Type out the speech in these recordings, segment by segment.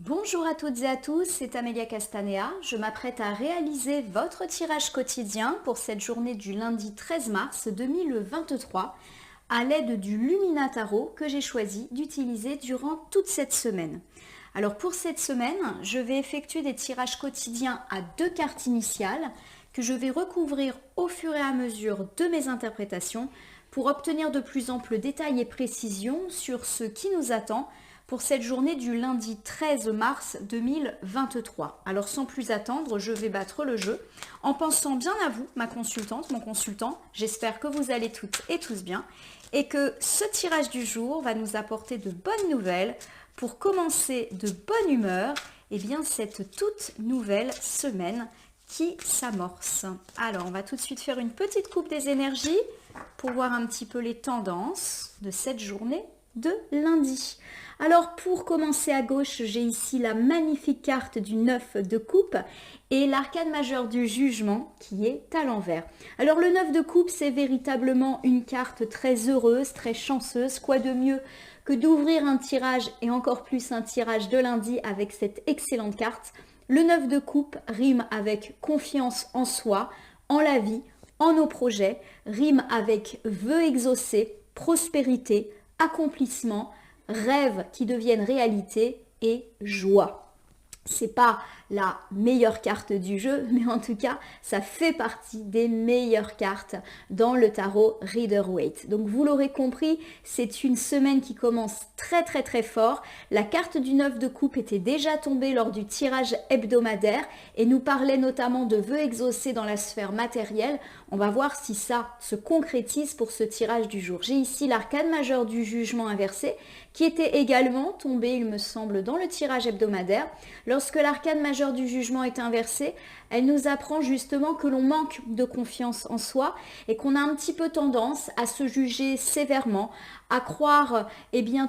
Bonjour à toutes et à tous, c'est Amélia Castanea. Je m'apprête à réaliser votre tirage quotidien pour cette journée du lundi 13 mars 2023 à l'aide du Lumina Tarot que j'ai choisi d'utiliser durant toute cette semaine. Alors pour cette semaine, je vais effectuer des tirages quotidiens à 2 cartes initiales que je vais recouvrir au fur et à mesure de mes interprétations pour obtenir de plus amples détails et précisions sur ce qui nous attend pour cette journée du lundi 13 mars 2023. Alors sans plus attendre, je vais battre le jeu en pensant bien à vous, ma consultante, mon consultant. J'espère que vous allez toutes et tous bien et que ce tirage du jour va nous apporter de bonnes nouvelles pour commencer de bonne humeur cette toute nouvelle semaine qui s'amorce. Alors on va tout de suite faire une petite coupe des énergies pour voir un petit peu les tendances de cette journée de lundi. Alors pour commencer à gauche, j'ai ici la magnifique carte du 9 de coupe et l'arcane majeur du jugement qui est à l'envers. Alors le 9 de coupe, c'est véritablement une carte très heureuse, très chanceuse. Quoi de mieux que d'ouvrir un tirage et encore plus un tirage de lundi avec cette excellente carte. Le 9 de coupe rime avec confiance en soi, en la vie, en nos projets, rime avec vœux exaucés, prospérité, accomplissement, rêves qui deviennent réalité et joie. C'est pas la meilleure carte du jeu, mais en tout cas, ça fait partie des meilleures cartes dans le tarot Rider-Waite. Donc vous l'aurez compris, c'est une semaine qui commence très fort. La carte du 9 de coupe était déjà tombée lors du tirage hebdomadaire et nous parlait notamment de vœux exaucés dans la sphère matérielle. On va voir si ça se concrétise pour ce tirage du jour. J'ai ici l'arcane majeur du jugement inversé qui était également tombé, il me semble, dans le tirage hebdomadaire. Lorsque l'arcane majeur du jugement est inversée, elle nous apprend justement que l'on manque de confiance en soi et qu'on a un petit peu tendance à se juger sévèrement, à croire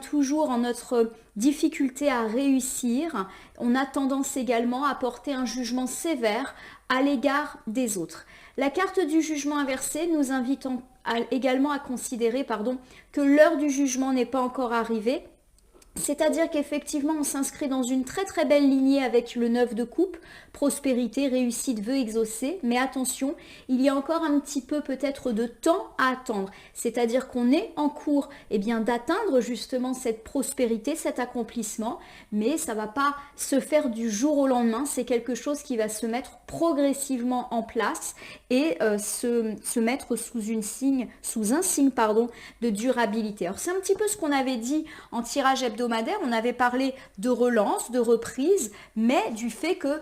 toujours en notre difficulté à réussir. On a tendance également à porter un jugement sévère à l'égard des autres. La carte du jugement inversé nous invite également à considérer que l'heure du jugement n'est pas encore arrivée. C'est-à-dire qu'effectivement, on s'inscrit dans une très belle lignée avec le 9 de coupe, prospérité, réussite, vœux exaucés. Mais attention, il y a encore un petit peu peut-être de temps à attendre. C'est-à-dire qu'on est en cours d'atteindre justement cette prospérité, cet accomplissement. Mais ça ne va pas se faire du jour au lendemain. C'est quelque chose qui va se mettre progressivement en place et se mettre sous un signe de durabilité. Alors c'est un petit peu ce qu'on avait dit en tirage hebdomadaire. On avait parlé de relance, de reprise, mais du fait que,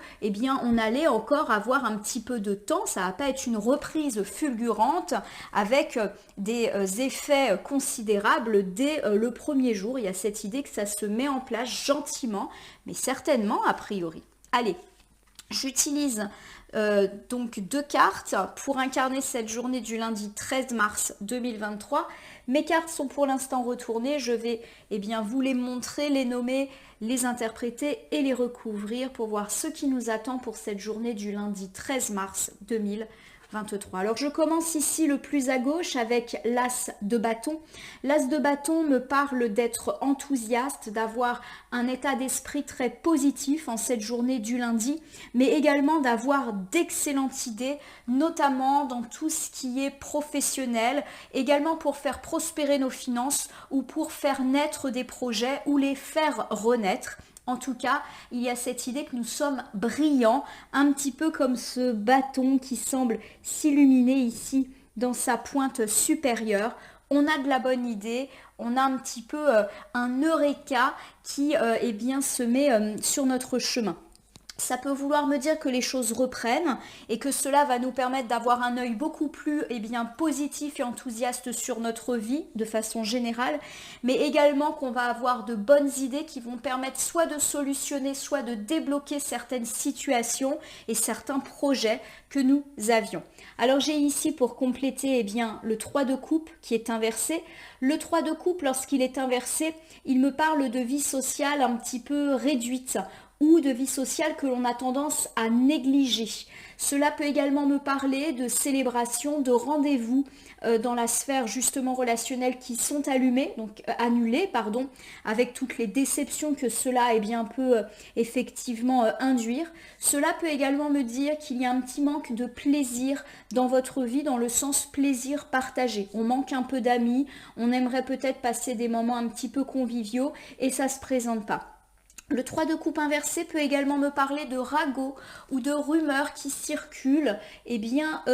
on allait encore avoir un petit peu de temps. Ça va pas être une reprise fulgurante avec des effets considérables dès le premier jour. Il y a cette idée que ça se met en place gentiment, mais certainement a priori. Allez, j'utilise donc 2 cartes pour incarner cette journée du lundi 13 mars 2023. Mes cartes sont pour l'instant retournées. Je vais vous les montrer, les nommer, les interpréter et les recouvrir pour voir ce qui nous attend pour cette journée du lundi 13 mars 2023. Alors je commence ici le plus à gauche avec l'As de bâton. L'As de bâton me parle d'être enthousiaste, d'avoir un état d'esprit très positif en cette journée du lundi, mais également d'avoir d'excellentes idées, notamment dans tout ce qui est professionnel, également pour faire prospérer nos finances ou pour faire naître des projets ou les faire renaître. En tout cas, il y a cette idée que nous sommes brillants, un petit peu comme ce bâton qui semble s'illuminer ici dans sa pointe supérieure. On a de la bonne idée, on a un petit peu un eureka qui se met sur notre chemin. Ça peut vouloir me dire que les choses reprennent et que cela va nous permettre d'avoir un œil beaucoup plus positif et enthousiaste sur notre vie de façon générale, mais également qu'on va avoir de bonnes idées qui vont permettre soit de solutionner, soit de débloquer certaines situations et certains projets que nous avions. Alors j'ai ici pour compléter le 3 de coupe qui est inversé. Le 3 de coupe, lorsqu'il est inversé, il me parle de vie sociale un petit peu réduite, ou de vie sociale que l'on a tendance à négliger. Cela peut également me parler de célébrations, de rendez-vous dans la sphère justement relationnelle qui sont annulés, avec toutes les déceptions que cela peut effectivement induire. Cela peut également me dire qu'il y a un petit manque de plaisir dans votre vie, dans le sens plaisir partagé. On manque un peu d'amis, on aimerait peut-être passer des moments un petit peu conviviaux et ça ne se présente pas. Le 3 de coupe inversé peut également me parler de ragots ou de rumeurs qui circulent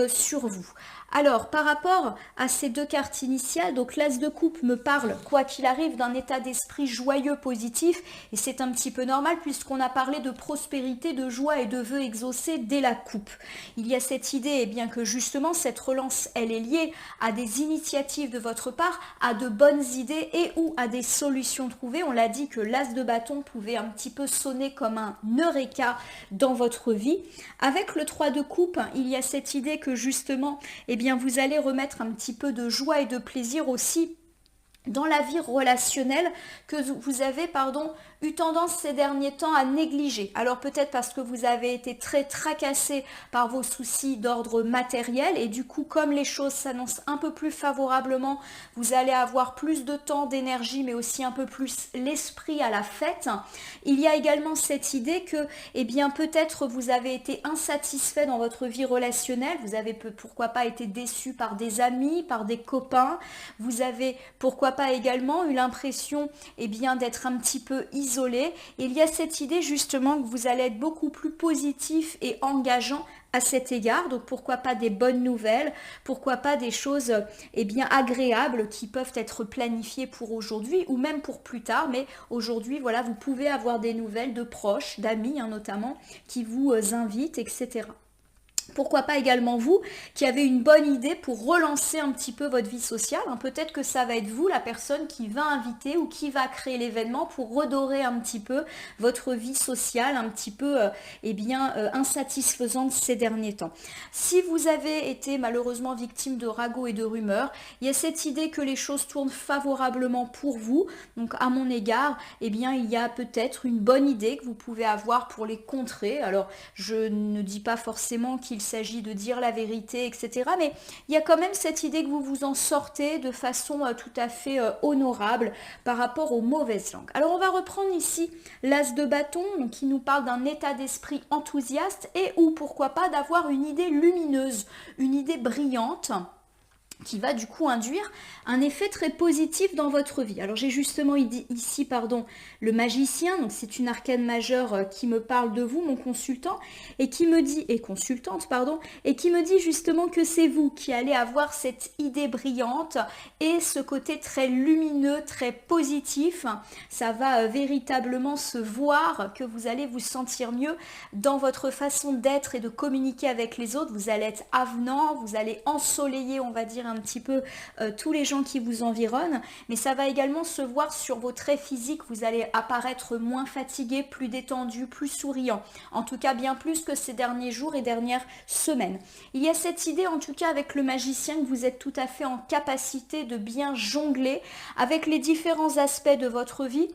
sur vous. Alors, par rapport à ces deux cartes initiales, donc l'As de coupe me parle, quoi qu'il arrive, d'un état d'esprit joyeux, positif, et c'est un petit peu normal puisqu'on a parlé de prospérité, de joie et de vœux exaucés dès la coupe. Il y a cette idée que justement cette relance, elle est liée à des initiatives de votre part, à de bonnes idées et ou à des solutions trouvées. On l'a dit que l'As de bâton pouvait un petit peu sonner comme un eureka dans votre vie. Avec le 3 de coupe, il y a cette idée que justement, vous allez remettre un petit peu de joie et de plaisir aussi dans la vie relationnelle que vous avez eu tendance ces derniers temps à négliger. Alors peut-être parce que vous avez été très tracassé par vos soucis d'ordre matériel et du coup comme les choses s'annoncent un peu plus favorablement, vous allez avoir plus de temps, d'énergie mais aussi un peu plus l'esprit à la fête. Il y a également cette idée que peut-être vous avez été insatisfait dans votre vie relationnelle, vous avez pourquoi pas été déçu par des amis, par des copains, vous avez pourquoi pas également eu l'impression d'être un petit peu isolé. Il y a cette idée justement que vous allez être beaucoup plus positif et engageant à cet égard, donc pourquoi pas des bonnes nouvelles, pourquoi pas des choses agréables qui peuvent être planifiées pour aujourd'hui ou même pour plus tard, mais aujourd'hui vous pouvez avoir des nouvelles de proches, d'amis notamment, qui vous invitent, etc. Pourquoi pas également vous qui avez une bonne idée pour relancer un petit peu votre vie sociale. Peut-être que ça va être vous la personne qui va inviter ou qui va créer l'événement pour redorer un petit peu votre vie sociale un petit peu insatisfaisante ces derniers temps. Si vous avez été malheureusement victime de ragots et de rumeurs, il y a cette idée que les choses tournent favorablement pour vous. Donc à mon égard, il y a peut-être une bonne idée que vous pouvez avoir pour les contrer. Alors je ne dis pas forcément qu'il s'agit de dire la vérité, etc. Mais il y a quand même cette idée que vous vous en sortez de façon tout à fait honorable par rapport aux mauvaises langues. Alors on va reprendre ici l'As de bâton qui nous parle d'un état d'esprit enthousiaste et ou pourquoi pas d'avoir une idée lumineuse, une idée brillante qui va du coup induire un effet très positif dans votre vie. Alors j'ai justement ici le magicien, donc c'est une arcane majeure qui me parle de vous, mon consultant, et qui me dit, et qui me dit justement que c'est vous qui allez avoir cette idée brillante et ce côté très lumineux, très positif. Ça va véritablement se voir que vous allez vous sentir mieux dans votre façon d'être et de communiquer avec les autres. Vous allez être avenant, vous allez ensoleiller, on va dire, un petit peu tous les gens qui vous environnent, mais ça va également se voir sur vos traits physiques. Vous allez apparaître moins fatigué, plus détendu, plus souriant, en tout cas bien plus que ces derniers jours et dernières semaines. Il y a cette idée en tout cas avec le magicien que vous êtes tout à fait en capacité de bien jongler avec les différents aspects de votre vie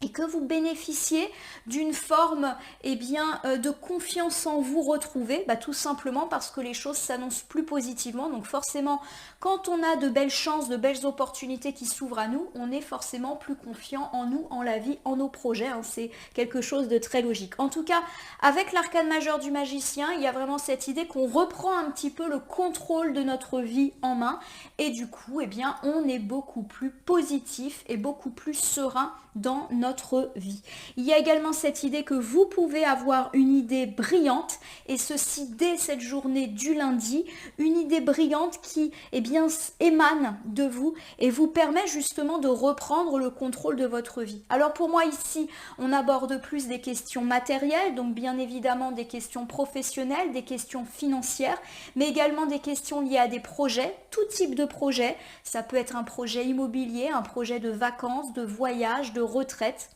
et que vous bénéficiez d'une forme de confiance en vous retrouvée, tout simplement parce que les choses s'annoncent plus positivement. Donc forcément, quand on a de belles chances, de belles opportunités qui s'ouvrent à nous, on est forcément plus confiant en nous, en la vie, en nos projets. C'est quelque chose de très logique. En tout cas, avec l'arcane majeur du magicien, il y a vraiment cette idée qu'on reprend un petit peu le contrôle de notre vie en main et du coup, on est beaucoup plus positif et beaucoup plus serein dans notre vie. Il y a également cette idée que vous pouvez avoir une idée brillante et ceci dès cette journée du lundi, une idée brillante qui émane de vous et vous permet justement de reprendre le contrôle de votre vie. Alors pour moi ici, on aborde plus des questions matérielles, donc bien évidemment des questions professionnelles, des questions financières, mais également des questions liées à des projets, tout type de projet. Ça peut être un projet immobilier, un projet de vacances, de voyage, de retraite.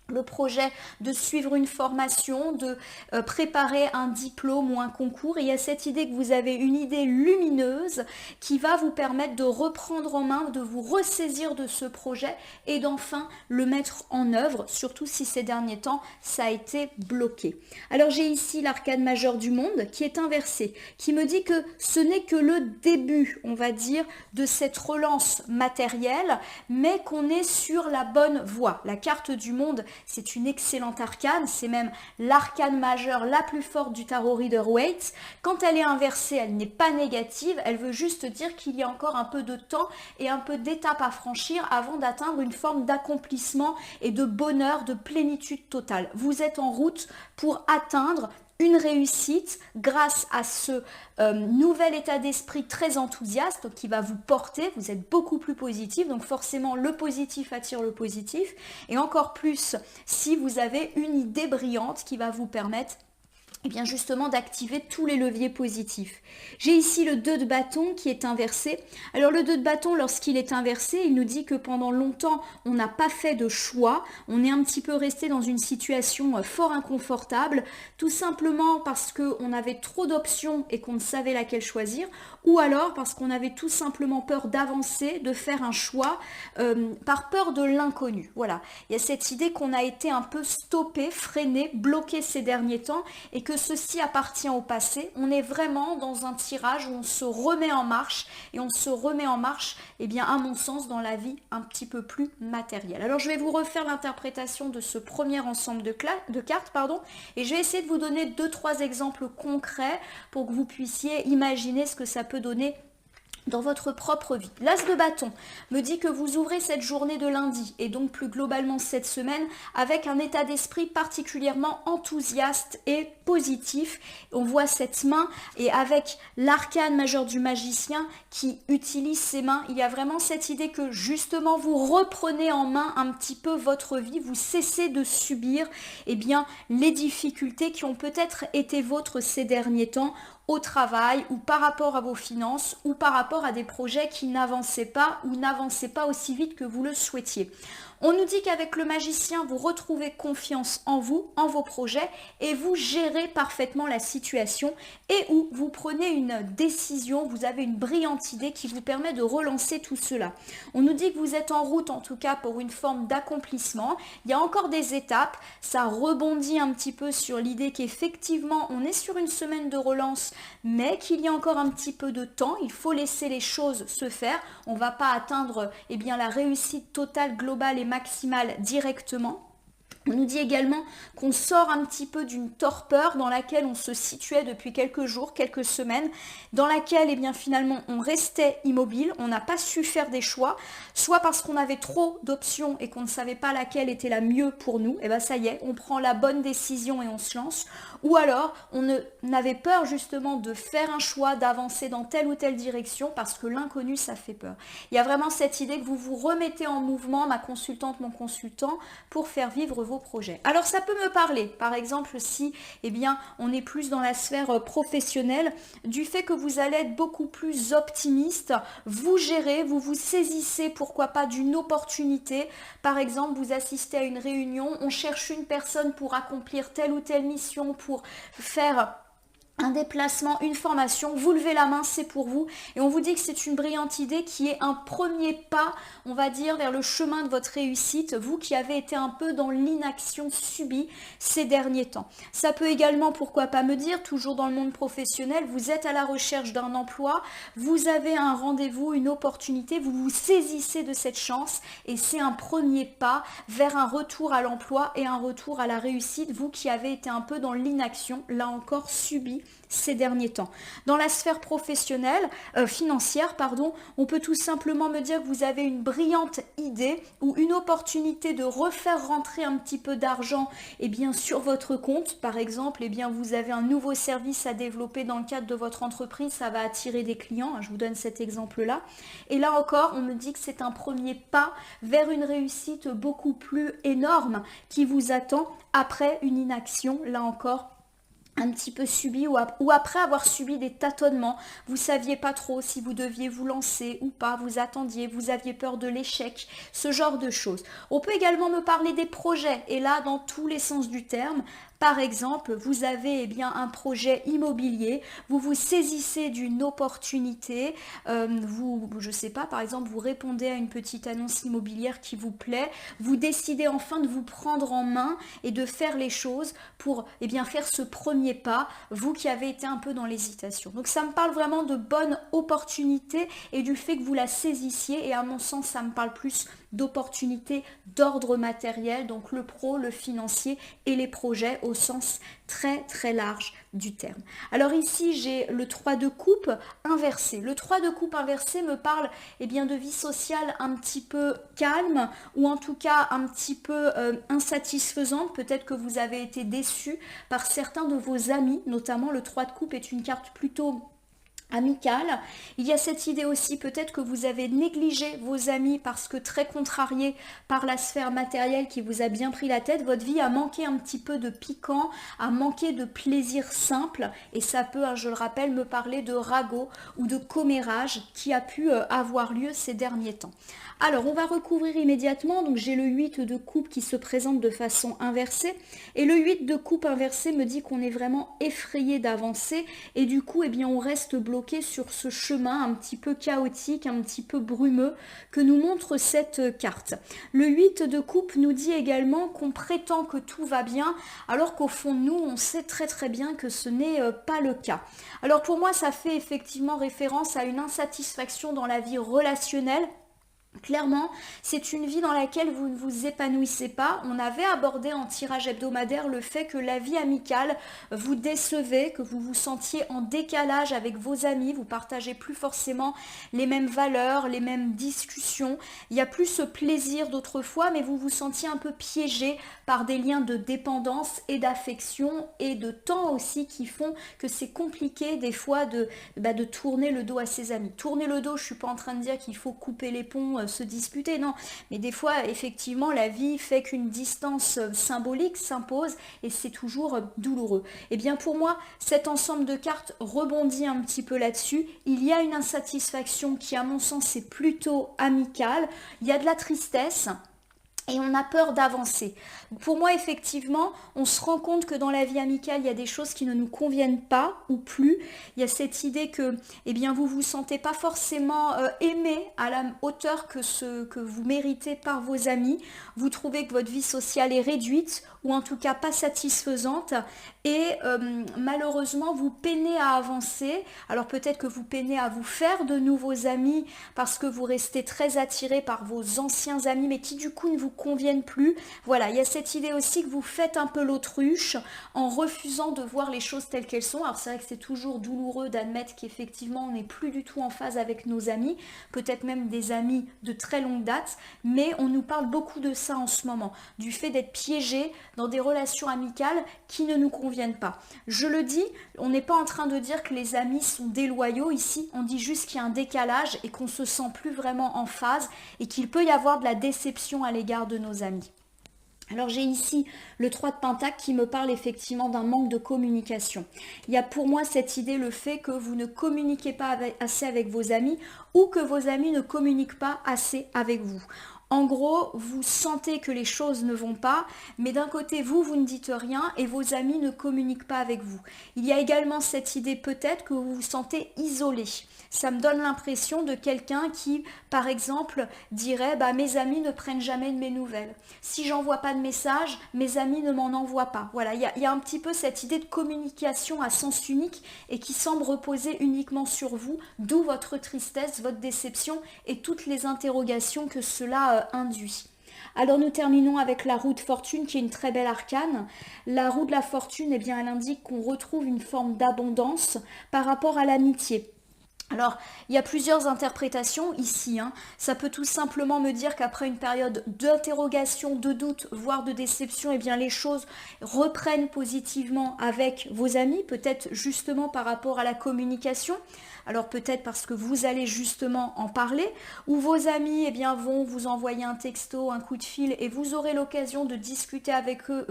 le projet de suivre une formation, de préparer un diplôme ou un concours. Et il y a cette idée que vous avez une idée lumineuse qui va vous permettre de reprendre en main, de vous ressaisir de ce projet et d'enfin le mettre en œuvre, surtout si ces derniers temps ça a été bloqué. Alors j'ai ici l'arcane majeure du monde qui est inversée, qui me dit que ce n'est que le début, on va dire, de cette relance matérielle, mais qu'on est sur la bonne voie. La carte du monde, c'est une excellente arcane, c'est même l'arcane majeure la plus forte du tarot Rider-Waite. Quand elle est inversée, elle n'est pas négative, elle veut juste dire qu'il y a encore un peu de temps et un peu d'étapes à franchir avant d'atteindre une forme d'accomplissement et de bonheur, de plénitude totale. Vous êtes en route pour atteindre une réussite grâce à ce nouvel état d'esprit très enthousiaste qui va vous porter, vous êtes beaucoup plus positif, donc forcément le positif attire le positif, et encore plus si vous avez une idée brillante qui va vous permettre et bien justement d'activer tous les leviers positifs. J'ai ici le 2 de bâton qui est inversé. Alors le 2 de bâton, lorsqu'il est inversé, il nous dit que pendant longtemps, on n'a pas fait de choix, on est un petit peu resté dans une situation fort inconfortable, tout simplement parce qu'on avait trop d'options et qu'on ne savait laquelle choisir, ou alors parce qu'on avait tout simplement peur d'avancer, de faire un choix, par peur de l'inconnu. Voilà, il y a cette idée qu'on a été un peu stoppé, freiné, bloqué ces derniers temps, et que ceci appartient au passé. On est vraiment dans un tirage où on se remet en marche, et on se remet en marche, eh bien à mon sens, dans la vie un petit peu plus matérielle. Alors je vais vous refaire l'interprétation de ce premier ensemble de cartes, et je vais essayer de vous donner 2-3 exemples concrets pour que vous puissiez imaginer ce que ça peut donner dans votre propre vie. L'as de bâton me dit que vous ouvrez cette journée de lundi et donc plus globalement cette semaine avec un état d'esprit particulièrement enthousiaste et positif. On voit cette main et avec l'arcane majeur du magicien qui utilise ses mains, il y a vraiment cette idée que justement vous reprenez en main un petit peu votre vie, vous cessez de subir bien, les difficultés qui ont peut-être été vôtres ces derniers temps au travail ou par rapport à vos finances ou par rapport à des projets qui n'avançaient pas ou n'avançaient pas aussi vite que vous le souhaitiez. On nous dit qu'avec le magicien, vous retrouvez confiance en vous, en vos projets et vous gérez parfaitement la situation et où vous prenez une décision, vous avez une brillante idée qui vous permet de relancer tout cela. On nous dit que vous êtes en route en tout cas pour une forme d'accomplissement. Il y a encore des étapes, ça rebondit un petit peu sur l'idée qu'effectivement on est sur une semaine de relance mais qu'il y a encore un petit peu de temps, il faut laisser les choses se faire. On ne va pas atteindre la réussite totale, globale et maximale directement. On nous dit également qu'on sort un petit peu d'une torpeur dans laquelle on se situait depuis quelques jours, quelques semaines, dans laquelle finalement on restait immobile, on n'a pas su faire des choix, soit parce qu'on avait trop d'options et qu'on ne savait pas laquelle était la mieux pour nous, et ça y est, on prend la bonne décision et on se lance, ou alors on avait peur justement de faire un choix, d'avancer dans telle ou telle direction parce que l'inconnu ça fait peur. Il y a vraiment cette idée que vous vous remettez en mouvement, ma consultante, mon consultant, pour faire vivre vos projets. Alors ça peut me parler, par exemple si on est plus dans la sphère professionnelle, du fait que vous allez être beaucoup plus optimiste, vous gérez, vous vous saisissez pourquoi pas d'une opportunité, par exemple vous assistez à une réunion, on cherche une personne pour accomplir telle ou telle mission, pour faire un déplacement, une formation, vous levez la main, c'est pour vous et on vous dit que c'est une brillante idée qui est un premier pas, on va dire, vers le chemin de votre réussite, vous qui avez été un peu dans l'inaction subie ces derniers temps. Ça peut également, pourquoi pas me dire, toujours dans le monde professionnel, vous êtes à la recherche d'un emploi, vous avez un rendez-vous, une opportunité, vous vous saisissez de cette chance et c'est un premier pas vers un retour à l'emploi et un retour à la réussite, vous qui avez été un peu dans l'inaction, là encore subie ces derniers temps. Dans la sphère professionnelle, financière, on peut tout simplement me dire que vous avez une brillante idée ou une opportunité de refaire rentrer un petit peu d'argent sur votre compte. Par exemple, vous avez un nouveau service à développer dans le cadre de votre entreprise, ça va attirer des clients, je vous donne cet exemple-là. Et là encore, on me dit que c'est un premier pas vers une réussite beaucoup plus énorme qui vous attend après une inaction, là encore, un petit peu subi ou après avoir subi des tâtonnements, vous saviez pas trop si vous deviez vous lancer ou pas, vous attendiez, vous aviez peur de l'échec, ce genre de choses. On peut également me parler des projets, et là dans tous les sens du terme. Par exemple, vous avez un projet immobilier, vous vous saisissez d'une opportunité, je sais pas, par exemple, vous répondez à une petite annonce immobilière qui vous plaît, vous décidez enfin de vous prendre en main et de faire les choses pour faire ce premier pas, vous qui avez été un peu dans l'hésitation. Donc ça me parle vraiment de bonne opportunité et du fait que vous la saisissiez, et à mon sens, ça me parle plus d'opportunités d'ordre matériel, donc le pro, le financier et les projets au sens très très large du terme. Alors ici j'ai le 3 de coupe inversé. Le 3 de coupe inversé me parle de vie sociale un petit peu calme, ou en tout cas un petit peu insatisfaisante. Peut-être que vous avez été déçu par certains de vos amis, notamment le 3 de coupe est une carte plutôt amicale. Il y a cette idée aussi peut-être que vous avez négligé vos amis parce que très contrarié par la sphère matérielle qui vous a bien pris la tête, votre vie a manqué un petit peu de piquant, a manqué de plaisir simple, et ça peut, je le rappelle, me parler de ragot ou de commérage qui a pu avoir lieu ces derniers temps. Alors on va recouvrir immédiatement, donc j'ai le 8 de coupe qui se présente de façon inversée, et le 8 de coupe inversé me dit qu'on est vraiment effrayé d'avancer, et du coup on reste bloqué sur ce chemin un petit peu chaotique, un petit peu brumeux que nous montre cette carte. Le 8 de coupe nous dit également qu'on prétend que tout va bien, alors qu'au fond de nous on sait très très bien que ce n'est pas le cas. Alors pour moi ça fait effectivement référence à une insatisfaction dans la vie relationnelle. Clairement, c'est une vie dans laquelle vous ne vous épanouissez pas. On avait abordé en tirage hebdomadaire le fait que la vie amicale vous décevait, que vous vous sentiez en décalage avec vos amis, vous partagez plus forcément les mêmes valeurs, les mêmes discussions. Il n'y a plus ce plaisir d'autrefois, mais vous vous sentiez un peu piégé par des liens de dépendance et d'affection et de temps aussi qui font que c'est compliqué des fois de tourner le dos à ses amis. Tourner le dos, je ne suis pas en train de dire qu'il faut couper les ponts, se disputer, non, mais des fois effectivement la vie fait qu'une distance symbolique s'impose et c'est toujours douloureux. Et bien pour moi cet ensemble de cartes rebondit un petit peu là-dessus. Il y a une insatisfaction qui à mon sens est plutôt amicale, il y a de la tristesse et on a peur d'avancer. Pour moi, effectivement, on se rend compte que dans la vie amicale, il y a des choses qui ne nous conviennent pas ou plus. Il y a cette idée que vous vous sentez pas forcément aimé à la hauteur que vous méritez par vos amis. Vous trouvez que votre vie sociale est réduite ou en tout cas pas satisfaisante et malheureusement, vous peinez à avancer. Alors peut-être que vous peinez à vous faire de nouveaux amis parce que vous restez très attiré par vos anciens amis mais qui du coup ne vous conviennent plus. Voilà, il y a cette idée aussi que vous faites un peu l'autruche en refusant de voir les choses telles qu'elles sont. Alors c'est vrai que c'est toujours douloureux d'admettre qu'effectivement on n'est plus du tout en phase avec nos amis, peut-être même des amis de très longue date, mais on nous parle beaucoup de ça en ce moment, du fait d'être piégé dans des relations amicales qui ne nous conviennent pas. Je le dis, on n'est pas en train de dire que les amis sont déloyaux ici, on dit juste qu'il y a un décalage et qu'on se sent plus vraiment en phase et qu'il peut y avoir de la déception à l'égard de nos amis. Alors j'ai ici le 3 de Pentacle qui me parle effectivement d'un manque de communication. Il y a pour moi cette idée, le fait que vous ne communiquez pas assez avec vos amis ou que vos amis ne communiquent pas assez avec vous. En gros, vous sentez que les choses ne vont pas, mais d'un côté, vous ne dites rien et vos amis ne communiquent pas avec vous. Il y a également cette idée peut-être que vous vous sentez isolé. Ça me donne l'impression de quelqu'un qui, par exemple, dirait « mes amis ne prennent jamais de mes nouvelles. Si j'envoie pas de message, mes amis ne m'en envoient pas. » Voilà, il y a un petit peu cette idée de communication à sens unique et qui semble reposer uniquement sur vous, d'où votre tristesse, votre déception et toutes les interrogations que cela induit. Alors nous terminons avec la roue de fortune qui est une très belle arcane. La roue de la fortune, elle indique qu'on retrouve une forme d'abondance par rapport à l'amitié. Alors, il y a plusieurs interprétations ici. Ça peut tout simplement me dire qu'après une période d'interrogation, de doute, voire de déception, les choses reprennent positivement avec vos amis, peut-être justement par rapport à la communication. alors peut-être parce que vous allez justement en parler, ou vos amis vont vous envoyer un texto, un coup de fil, et vous aurez l'occasion de discuter avec eux,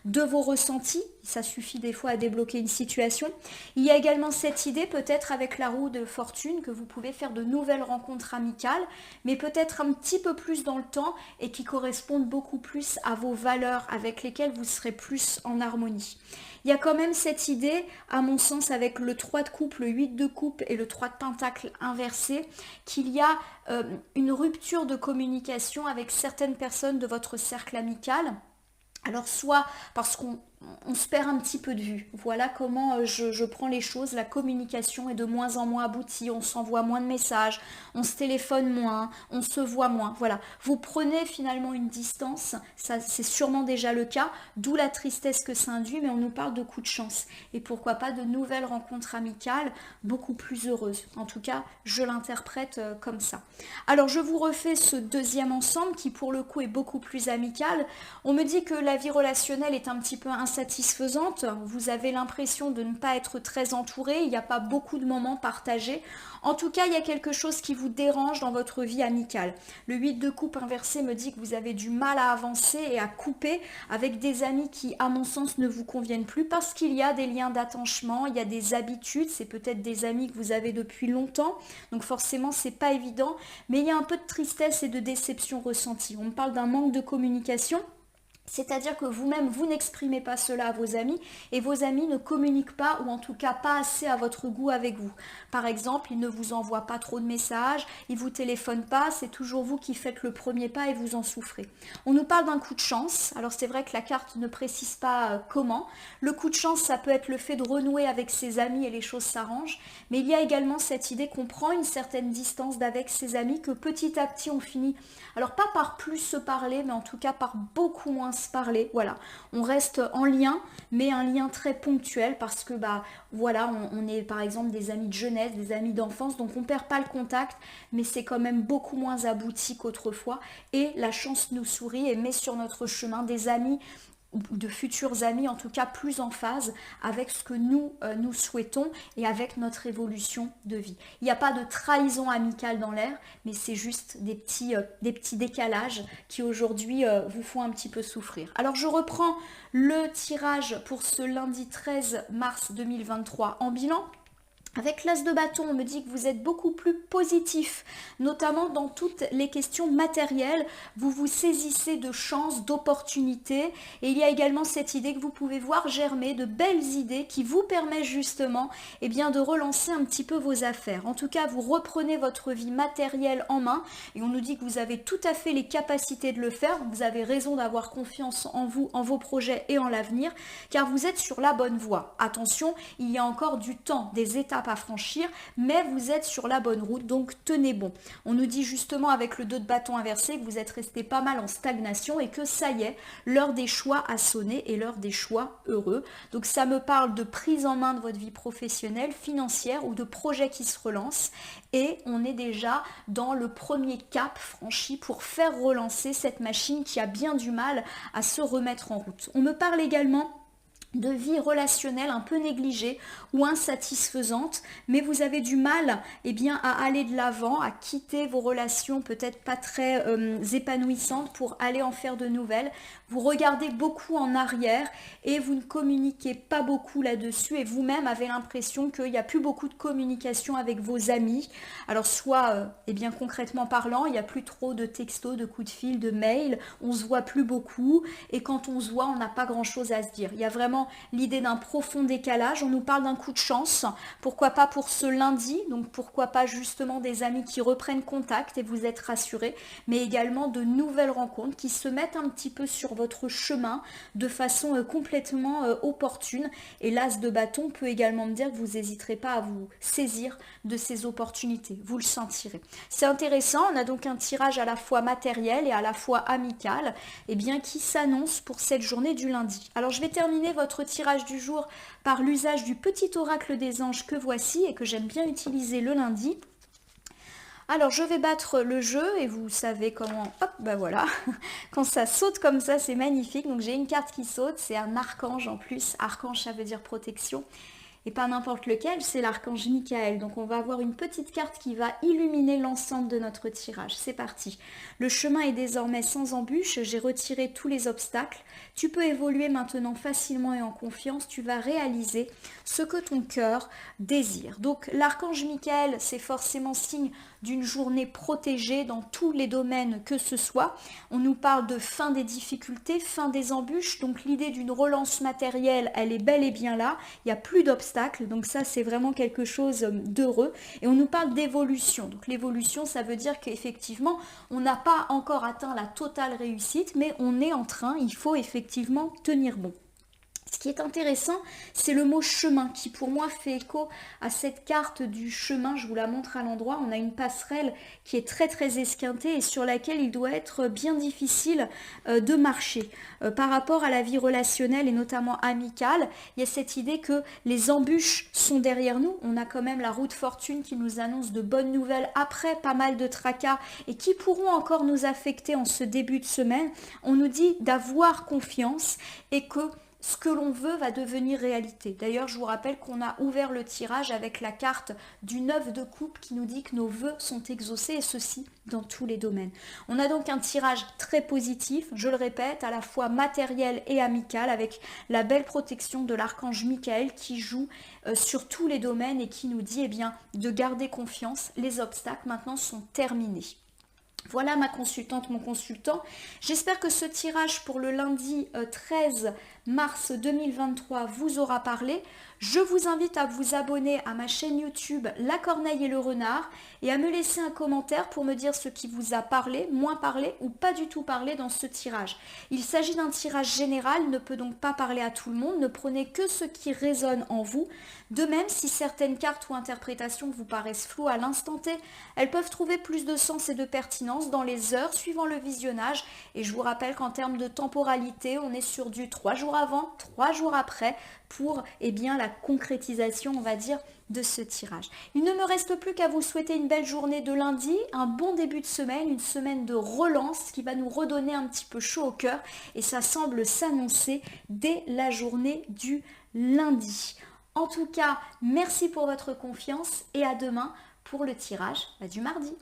de vos ressentis. Ça suffit des fois à débloquer une situation. Il y a également cette idée, peut-être avec la roue de fortune, que vous pouvez faire de nouvelles rencontres amicales, mais peut-être un petit peu plus dans le temps et qui correspondent beaucoup plus à vos valeurs, avec lesquelles vous serez plus en harmonie. Il y a quand même cette idée, à mon sens, avec le 3 de coupe, le 8 de coupe et le 3 de pentacle inversé, qu'il y a une rupture de communication avec certaines personnes de votre cercle amical. Alors soit parce qu'on se perd un petit peu de vue. Voilà comment je prends les choses. La communication est de moins en moins aboutie. On s'envoie moins de messages, on se téléphone moins, on se voit moins. Voilà. Vous prenez finalement une distance. Ça, c'est sûrement déjà le cas. D'où la tristesse que ça induit. Mais on nous parle de coups de chance. Et pourquoi pas de nouvelles rencontres amicales beaucoup plus heureuses. En tout cas, je l'interprète comme ça. Alors, je vous refais ce deuxième ensemble qui, pour le coup, est beaucoup plus amical. On me dit que la vie relationnelle est un petit peu insatisfaisante, vous avez l'impression de ne pas être très entouré, il n'y a pas beaucoup de moments partagés. En tout cas, il y a quelque chose qui vous dérange dans votre vie amicale. Le 8 de coupe inversé me dit que vous avez du mal à avancer et à couper avec des amis qui, à mon sens, ne vous conviennent plus parce qu'il y a des liens d'attachement, il y a des habitudes, c'est peut-être des amis que vous avez depuis longtemps, donc forcément, c'est pas évident, mais il y a un peu de tristesse et de déception ressentie. On me parle d'un manque de communication. C'est-à-dire que vous-même, vous n'exprimez pas cela à vos amis et vos amis ne communiquent pas ou en tout cas pas assez à votre goût avec vous. Par exemple, ils ne vous envoient pas trop de messages, ils ne vous téléphonent pas, c'est toujours vous qui faites le premier pas et vous en souffrez. On nous parle d'un coup de chance, alors c'est vrai que la carte ne précise pas comment. Le coup de chance, ça peut être le fait de renouer avec ses amis et les choses s'arrangent, mais il y a également cette idée qu'on prend une certaine distance d'avec ses amis, que petit à petit on finit, alors pas par plus se parler, mais en tout cas par beaucoup moins se parler. Voilà, on reste en lien, mais un lien très ponctuel parce que on est par exemple des amis de jeunesse, des amis d'enfance, donc on perd pas le contact, mais c'est quand même beaucoup moins abouti qu'autrefois et la chance nous sourit et met sur notre chemin des amis ou de futurs amis, en tout cas plus en phase avec ce que nous souhaitons et avec notre évolution de vie. Il n'y a pas de trahison amicale dans l'air, mais c'est juste des petits décalages qui aujourd'hui vous font un petit peu souffrir. Alors je reprends le tirage pour ce lundi 13 mars 2023 en bilan. Avec l'as de bâton, on me dit que vous êtes beaucoup plus positif, notamment dans toutes les questions matérielles. Vous vous saisissez de chances, d'opportunités. Et il y a également cette idée que vous pouvez voir germer de belles idées qui vous permettent justement de relancer un petit peu vos affaires. En tout cas, vous reprenez votre vie matérielle en main et on nous dit que vous avez tout à fait les capacités de le faire. Vous avez raison d'avoir confiance en vous, en vos projets et en l'avenir, car vous êtes sur la bonne voie. Attention, il y a encore du temps, des étapes à franchir, mais vous êtes sur la bonne route, donc tenez bon. On nous dit justement avec le 2 de bâton inversé que vous êtes resté pas mal en stagnation et que ça y est, l'heure des choix a sonné et l'heure des choix heureux. Donc ça me parle de prise en main de votre vie professionnelle, financière ou de projets qui se relancent et on est déjà dans le premier cap franchi pour faire relancer cette machine qui a bien du mal à se remettre en route. On me parle également de vie relationnelle un peu négligée ou insatisfaisante, mais vous avez du mal à aller de l'avant, à quitter vos relations peut-être pas très épanouissantes pour aller en faire de nouvelles. Vous regardez beaucoup en arrière et vous ne communiquez pas beaucoup là-dessus et vous-même avez l'impression qu'il n'y a plus beaucoup de communication avec vos amis. Alors soit, concrètement parlant, il n'y a plus trop de textos, de coups de fil, de mails, on se voit plus beaucoup et quand on se voit, on n'a pas grand-chose à se dire. Il y a vraiment l'idée d'un profond décalage. On nous parle d'un coup de chance, pourquoi pas pour ce lundi, donc pourquoi pas justement des amis qui reprennent contact et vous êtes rassurés, mais également de nouvelles rencontres qui se mettent un petit peu sur votre chemin de façon complètement opportune. Et l'as de bâton peut également me dire que vous n'hésiterez pas à vous saisir de ces opportunités, vous le sentirez. C'est intéressant, on a donc un tirage à la fois matériel et à la fois amical, qui s'annonce pour cette journée du lundi. Alors je vais terminer votre tirage du jour par l'usage du petit oracle des anges que voici et que j'aime bien utiliser le lundi. Alors je vais battre le jeu et vous savez comment, voilà, quand ça saute comme ça c'est magnifique. Donc j'ai une carte qui saute, c'est un archange en plus, archange ça veut dire protection. et pas n'importe lequel, c'est l'archange Michael. Donc on va avoir une petite carte qui va illuminer l'ensemble de notre tirage. C'est parti. Le chemin est désormais sans embûche, j'ai retiré tous les obstacles. Tu peux évoluer maintenant facilement et en confiance, tu vas réaliser ce que ton cœur désire. Donc l'archange Michael, c'est forcément signe d'une journée protégée dans tous les domaines que ce soit. On nous parle de fin des difficultés, fin des embûches, donc l'idée d'une relance matérielle, elle est bel et bien là, il n'y a plus d'obstacles, donc ça c'est vraiment quelque chose d'heureux. Et on nous parle d'évolution, donc l'évolution ça veut dire qu'effectivement on n'a pas encore atteint la totale réussite, mais on est en train, il faut effectivement tenir bon. Ce qui est intéressant, c'est le mot chemin qui pour moi fait écho à cette carte du chemin. Je vous la montre à l'endroit. On a une passerelle qui est très très esquintée et sur laquelle il doit être bien difficile de marcher. Par rapport à la vie relationnelle et notamment amicale, il y a cette idée que les embûches sont derrière nous. On a quand même la roue de fortune qui nous annonce de bonnes nouvelles après pas mal de tracas et qui pourront encore nous affecter en ce début de semaine. On nous dit d'avoir confiance et que ce que l'on veut va devenir réalité. D'ailleurs, je vous rappelle qu'on a ouvert le tirage avec la carte du 9 de coupe qui nous dit que nos vœux sont exaucés et ceci dans tous les domaines. On a donc un tirage très positif, je le répète, à la fois matériel et amical avec la belle protection de l'archange Michael qui joue sur tous les domaines et qui nous dit de garder confiance. Les obstacles maintenant sont terminés. Voilà ma consultante, mon consultant. J'espère que ce tirage pour le lundi 13 mars 2023 vous aura parlé. Je vous invite à vous abonner à ma chaîne YouTube La Corneille et le Renard et à me laisser un commentaire pour me dire ce qui vous a parlé, moins parlé ou pas du tout parlé dans ce tirage. Il s'agit d'un tirage général, ne peut donc pas parler à tout le monde, ne prenez que ce qui résonne en vous. De même, si certaines cartes ou interprétations vous paraissent floues à l'instant T, elles peuvent trouver plus de sens et de pertinence dans les heures suivant le visionnage. Et je vous rappelle qu'en termes de temporalité, on est sur du 3 jours avant, 3 jours après pour la concrétisation, on va dire, de ce tirage. Il ne me reste plus qu'à vous souhaiter une belle journée de lundi, un bon début de semaine, une semaine de relance qui va nous redonner un petit peu chaud au cœur et ça semble s'annoncer dès la journée du lundi. En tout cas, merci pour votre confiance et à demain pour le tirage du mardi.